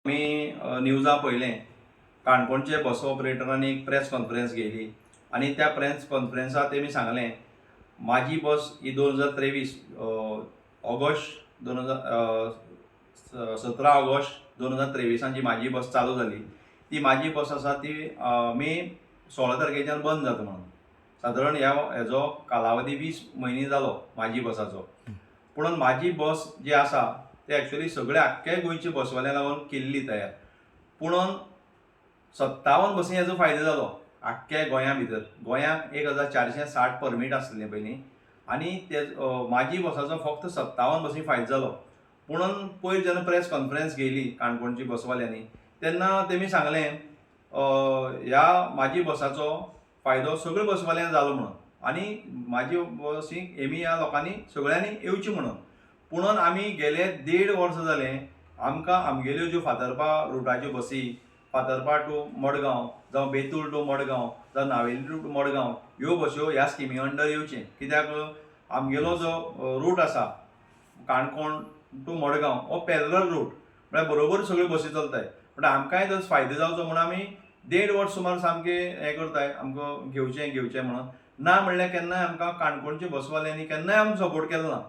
मी न्यूजा पळयलें काणकोणचे बस ऑपरेटरांनी एक press conference घेयली आणि त्या प्रेस कॉन्फरन्सात तेमी सांगलें माझी बस ही 2023 ऑगस्ट 17 ऑगस्ट 2023 जी माझी बस चालू जाली ती माझी बस आसा ती मे 16 तारखेच्यान बंद जाता म्हणून सादारण हेजो कालावधी 20 म्हयने जालो माझी बसाचो. पूण माझी बस जी आसा ते एक्चुअली सगळे आख्खे गोंयचे बसवाल्या लागून केल्ली तयार. पूण 57 बसी हेजो फायदो जालो आख्ख्या गोंया भितर. गोंयांत 1460 परमीट आसलेले पयलीं आनी ते माझी बसाचो फक्त 57 बसी फायदो जालो. पूण पयर जेन्ना प्रेस कॉन्फरन्स घेयली काणकोणची बसवाल्यांनी तेन्ना तेमी सांगलें ह्या माझी बसाचो फायदो सगळ्या बसवाल्यांक जालो म्हणून आनी माझी बसीक एमी ह्या लोकांनी सगळ्यांनी येवची म्हणून. पूण आमी गेले 1.5 वर्सां जालें आमकां आमगेल्यो ज्यो फातर्पा रुटाच्यो बसी फातर्पा टू मडगांव जावं बेतूल टू मडगांव जावं नावेली टू मडगांव ह्यो बस्यो ह्या स्किमी अंडर येवचे. कित्याक आमगेलो जो रूट आसा काणकोण टू मडगांव हो पॅरलल रूट म्हळ्यार बरोबर सगळ्यो बसी चलताय. पण आमकांय जर फायदो जावचो म्हणून आमी 1.5 वर्स सुमार सामके हें करताय आमकां घेवचें म्हणून. ना म्हणल्यार केन्नाय आमकां काणकोणच्या बसवाल्यांनी केन्नाय आमकां सपोर्ट केलो ना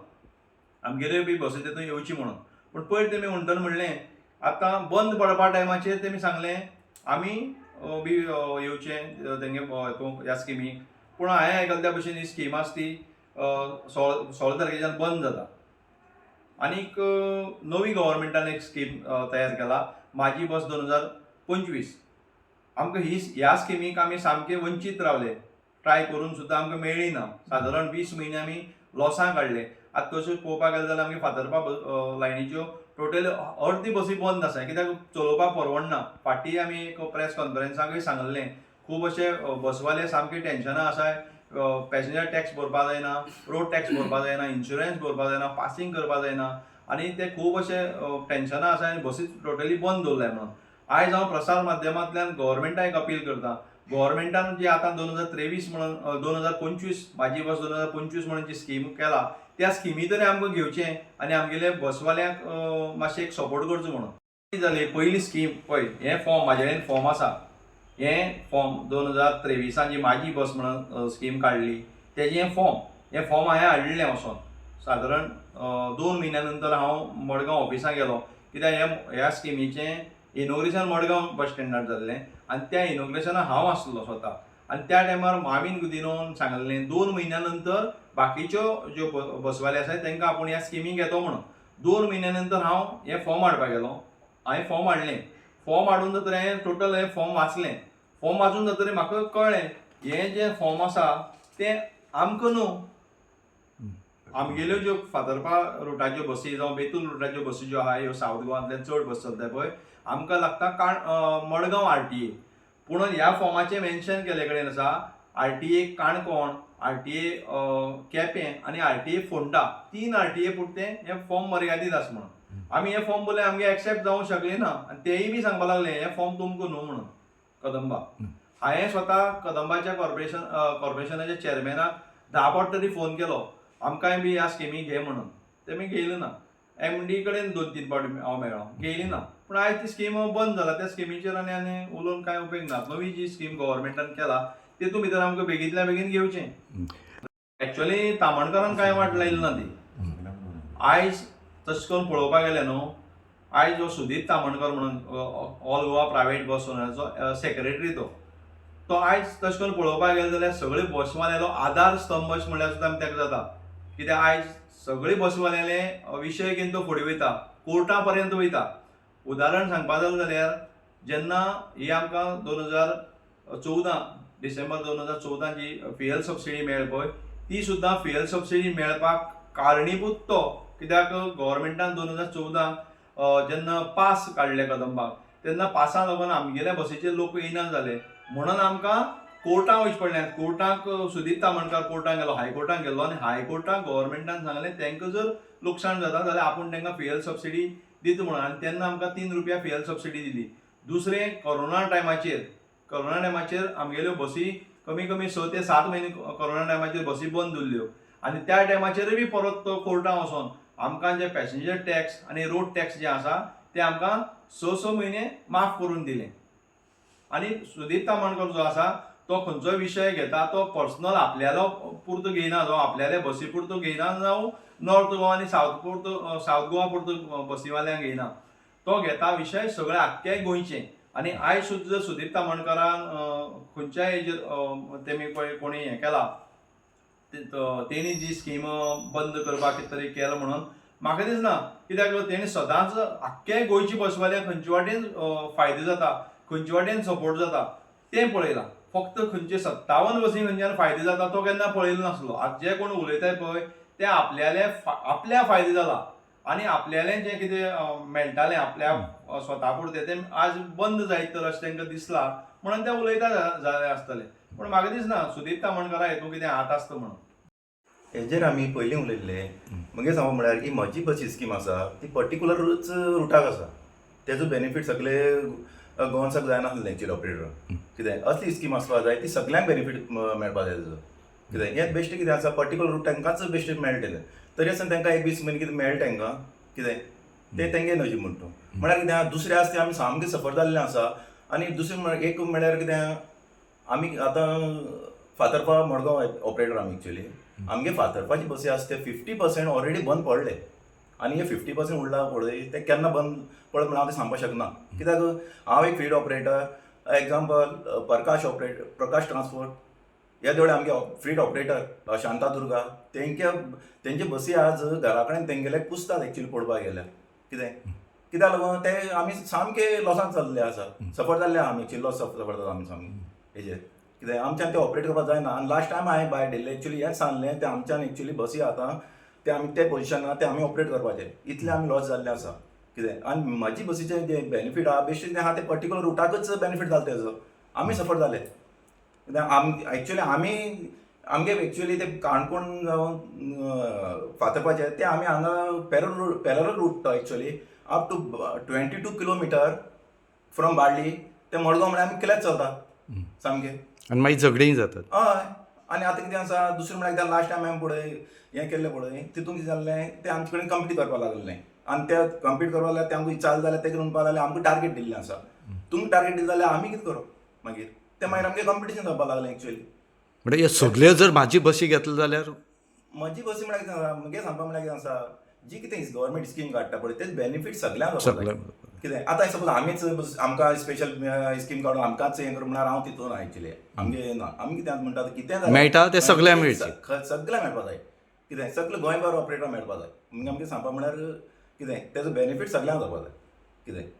आमगेल्यो बी बसी तेतून येवची म्हणून. पूण पयर तेमी म्हणटना म्हणलें आतां बंद पडपा टायमाचेर तेमी सांगलें आमी बी येवचें तेंगे ह्या स्किमीक. पूण हांवें आयकलां त्या भशेन ही स्कीम आसा ती 16 तारखेच्यान बंद जाता. आनीक नवी गव्हर्मेंटान एक स्कीम तयार केला माझी बस 2025. आमकां ह्या स्किमीक आमी सामके वंचीत रावले. ट्राय करून सुद्दां आमकां मेळ्ळी ना. सादारण 20 म्हयने आमी लॉसान काडले. आतां तशें पळोवपाक गेले जाल्यार आमगे फातर्पा लायनीच्यो टोटल अर्दी बसी बंद आसा कित्याक चलोवपाक परवडना. फाटीं आमी एक प्रेस कॉन्फरन्साकूय सांगलें खूब अशे बसवाले सामके टेन्शनां आसाय. पॅसेंजर टॅक्स भरपा जायना, रोड टॅक्स भरपा जायना, इन्शुरन्स भरपा जायना, पासींग करपा जायना आनी ते खूब अशे टेन्शनां आसाय आनी बसी टोटली बंद दवरल्याय म्हणून. आयज हांव प्रसार माध्यमांतल्यान गव्हर्मेंटाक एक अपील करता. गव्हर्मेंटान जी आतां 2023 म्हणून 2025 माझी बस 2025 म्हणून जी स्कीम केला त्या स्किमी तरी आमकां घेवचें आनी आमगेले बसवाल्यांक मातशें एक सपोर्ट करचो म्हणून. कितें जालें पयली स्कीम पळय हें फॉर्म म्हाजे कडेन फॉर्म आसा. हें फॉर्म 2023 जी माझी बस म्हणून स्कीम काडली तेजें हें फॉर्म हांवें हाडलें वचोन. सादारण 2 म्हयन्या नंतर हांव मडगांव ऑफिसांत गेलो कित्याक ह्या स्किमीचें इनॉग्रेशन मडगांव बस स्टँडार जाल्लें आनी त्या इनॉग्रेशनाक हांव आसलो स्वता. आनी त्या टायमार मामीन गुदिनोन सांगलें 2 म्हयन्या नंतर बाकीच्यो ज्यो बसवाले आसाय तांकां आपूण ह्या स्किमीक येतो म्हणून. 2 म्हयन्या नंतर हांव हें फॉर्म हाडपाक गेलो. हांवें फॉर्म हाडलें. फॉर्म हाडून जातकीर हांवें टोटल हें फॉर्म वाचलें. फॉर्म वाचून जातकीर म्हाका कळ्ळें हें जें फॉर्म आसा तें आमकां न्हू. आमगेल्यो ज्यो फातर्पा रुटाच्यो बसी जावं बेतूल रुटाच्यो बसी ज्यो आहा ह्यो सावथ गोवांतल्यान चड बस चलताय पळय आमकां लागता मडगांव RTA. पूण ह्या फॉर्माचें मेन्शन केल्ले कडेन आसा RTA काणकोण, RTA केपें आनी RTA फोंडा 3 RTA पुरतें हें फॉर्म मर्यादीत आसा म्हणून. आमी हे फॉर्म बोले आमगे एक्सेप्ट जावंक शकले ना आनी तेय बी सांगपाक लागले हे फॉर्म तुमकां न्हू म्हणून कदंबा. हांवें स्वता कदंबाच्या कॉर्पोरेशनाच्या चेअरमॅनाक 10 फावट तरी फोन केलो आमकांय बी ह्या स्किमी घे म्हणून. तेमी घेयली ना. MD कडेन 2-3 फावट हांव मेळ्ळो घेयली ना. पूण आयज ती स्कीम बंद जाला. त्या स्किमीचेर आनी उलोवन कांय उपेग ना. नवी जी स्कीम गव्हर्मेंटान केला तेतून भितर आमकां बेगींतल्या बेगीन घेवचें. एक्चुअली तामणकारान कांय वाट लायली ना ती. आयज तशें करून पळोवपाक गेलें न्हू आयज जो सुदीप तामणकर म्हणून ऑल गोवा प्रायवेट बस ओनराचो सेक्रेटरी तो आयज तशें करून पळोवपाक गेले जाल्यार सगळे बसवाल्यालो आधार स्तंभ अशें म्हणल्यार सुद्दां तेका जाता. कित्याक आयज सगळे बसवाल्याले विशय घेवन तो फुडें वयता कोर्टा पर्यंत वयता. उदाहरण सांगपाक जाल्यार जेन्ना ही आमकां 2014 डिसेंबर 2014 जी फ्युएल सबसिडी मेळ्ळी पळय ती सुद्दां फ्युएल सबसिडी मेळपाक कारणीभूत तो. कित्याक गव्हर्मेंटान 2014 जेन्ना पास काडले कदंबाक तेन्ना पासा लागून आमगेल्या बसीचे लोक येयना जाले म्हणून आमकां कोर्टाक वयचें पडलें. कोर्टाक सुदीप तामणकार कोर्टाक गेलो हायकोर्टाक गेलो आनी हायकोर्टाक गव्हर्मेंटान सांगलें तांकां जर लुकसाण जाता जाल्यार आपूण तांकां फ्युएल सबसिडी दिता म्हणून. आनी तेन्ना आमकां 3 रुपया फ्युएल सबसिडी दिली. दुसरें कोरोना टायमाचेर आमगेल्यो बसी कमी 6 ते 7 म्हयने कोरोना टायमाचेर बसी बंद उरल्यो आनी त्या टायमाचेरूय बी परत तो कोर्टाक वचोन आमकां जे पॅसेंजर टॅक्स आनी रोड टॅक्स जे आसा ते आमकां स म्हयने माफ करून दिले. आनी सुदीप तामणकर जो आसा तो खंयचोय विशय घेता तो पर्सनल आपल्यालो पुरतो घेयना, जो आपल्याले बसी पुरतो घेयना, जावं नॉर्थ गोवा आनी सावथ गोवा पुरतो बसीवाल्यांक घेयना. तो घेता विशय सगळे आख्खे गोंयचे. आनी आयज सुद्दां जर सुदीप तामणकरान खंयच्याय हेजेर तेमी पळय कोणी हें केला, तेणी जी स्कीम बंद करपाक कितें तरी केला म्हणून म्हाका दिसना. कित्याक तेणी सदांच आख्खे गोंयची बसवाल्यांक खंयचे वाटेन फायदो जाता, खंयचे वाटेन सपोर्ट जाता तें पळयलां. फक्त खंयचे 57 बसी खंयच्यान फायदो जाता तो केन्ना पळयलो नासलो. आज जे कोण उलयताय पळय ते आपल्या फायदो जाला आनी आपल्यालें जें कितें मेळटालें आपल्या स्वता पुरतें तें आज बंद जायत तर अशें तांकां दिसलां म्हणून ते उलयता जालें आसतलें. पूण म्हाका दिसना सुदीप तामणकरा हेतून कितें हात आसता म्हणून. हेजेर आमी पयलीं उलयल्ले. म्हगे सांगप म्हळ्यार ही म्हजी बसी स्कीम आसा ती पर्टिक्युलरच रुटाक आसा. तेजो बेनिफीट सगळे गोवन्साक जायना आसलें एक्चुअली ऑपरेटर. कितें असली स्कीम आसपाक जाय ती सगळ्यांक बेनिफीट मेळपाक जाय तेजो. कितें हें बेश्टें कितें आसा पर्टिक्युलर रूट तांकांच बेश्टें मेळटलें. तरी आसतना तांकां एक 20 म्हयने कितें मेळटा तांकां कितें तें तेंगे नजी म्हणटा. म्हळ्यार कितें दुसरें आसा तें आमी सामकें सफर जाल्लें आसा. आनी दुसरें एक म्हळ्यार कितें आमी आतां फातर्पा मडगांव ऑपरेटर आमी एक्चुअली. आमगे फातर्पाची बसी आसा ते 50% ऑलरेडी बंद पडले. आनी हे 50% उरला पळय ते केन्ना बंद पडत म्हणून हांव तें सांगपाक शकना. कित्याक हांव एक फील्ड ऑपरेटर, एग्जाम्पल प्रकाश ट्रान्सपोर्ट ह्या दोळे आमगे फील्ड ऑपरेटर शांतादुर्गा तेंचे बसी आज घरा कडेन तेंगेले कुसतात एक्चुअली पळोवपाक गेल्यार. कित्याक लागून ते आमी सामके लॉसान चल्ले आसा, सफर जाल्ले आहा आमी एक्चुअली लॉस सफर करतात आमी सामके हेजेर. कितें आमच्यान ते ऑपरेट करपाक जायना. आनी लास्ट टायम हांवें भायर दिल्लें एक्चुअली हेंच सांगलें ते आमच्यान एक्चुअली बसी आतां ते आमी ते पोजिशनार ते आमी ऑपरेट करपाचे. इतले आमी लॉस जाल्ले आसा. कितें आनी म्हाजी बसीचें जें बेनिफीट आहा बेश्टें तें आहा ते पर्टिक्युलर रुटाकच बेनिफीट जाता तेजो. आमी सफर जाले. कित्याक एक्चुअली आमगे एक्चुअली ते काणकोण जावं फातर्पाचे ते आमी हांगा पॅरल रूट तो actually up to 22 kilometre from बार्ली ते मडगांव म्हळ्यार आमी केलेंच चलता सामकें. आनी मागीर झगडीय जातात. हय. आनी आतां कितें आसा दुसरें म्हळ्यार कितें लास्ट टायम हांवें पळय हें केल्लें पळय तितून कितें जाल्लें तें आमचे कडेन कंप्लीट करपाक लागलें. आनी ते कंप्लीट करपाक लागल्यार ते आमकां चाल जाल्यार तें म्हणपाक लागलें आमकां टार्गेट दिल्लें आसा. तुमकां टार्गेट दिलें जाल्यार आमी कितें करप मागीर तें मागीर आमगे कॉम्पिटिशन जावपाक लागलें एक्चुअली. म्हणजे हे सगळे जर म्हाजी बसी घेतले जाल्यार म्हजी बसी म्हळ्यार कितें आसा म्हगे सांगपाक म्हळ्यार कितें आसा जी कितें गव्हर्मेंट स्कीम काडटा पळय तेच बेनिफीट सगळ्यांक जावपाक जाय. कितें आतां सपोज आमीच आमकां स्पेशल स्कीम काडून आमकांच हें करूं म्हणल्यार हांव तितून एक्चुअली आमगे ना. आमी कितें म्हणटा कितें मेळटा तें सगळ्यांक मेळचें. सगळ्यांक मेळपाक जाय. कितें सगळे गोंयभर ऑपरेटर मेळपाक जाय. आमगे सांगपाक म्हळ्यार कितें तेजो बेनिफीट सगळ्यांक जावपाक जाय. कितें